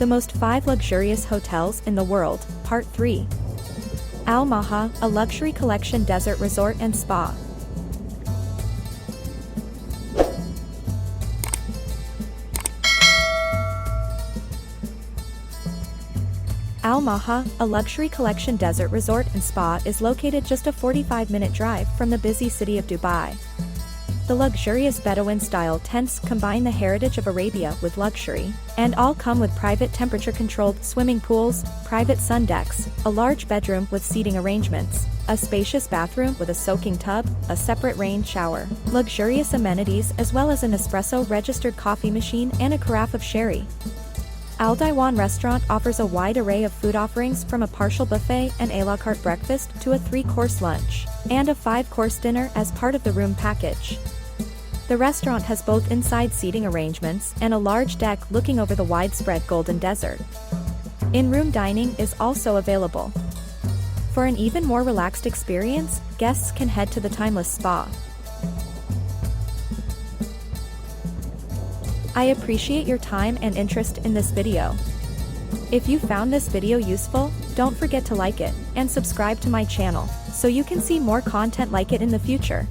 The most 5 luxurious hotels in the world, Part 3. Al Maha, a luxury collection desert resort and spa. Al Maha, a luxury collection desert resort and spa is located just a 45-minute drive from the busy city of Dubai. The luxurious Bedouin-style tents combine the heritage of Arabia with luxury, and all come with private temperature-controlled swimming pools, private sun decks, a large bedroom with seating arrangements, a spacious bathroom with a soaking tub, a separate rain shower, luxurious amenities as well as an espresso-registered coffee machine and a carafe of sherry. Al Daiwan Restaurant offers a wide array of food offerings from a partial buffet and a la carte breakfast to a 3-course lunch, and a 5-course dinner as part of the room package. The restaurant has both inside seating arrangements and a large deck looking over the widespread Golden Desert. In-room dining is also available. For an even more relaxed experience, guests can head to the Timeless Spa. I appreciate your time and interest in this video. If you found this video useful, don't forget to like it and subscribe to my channel so you can see more content like it in the future.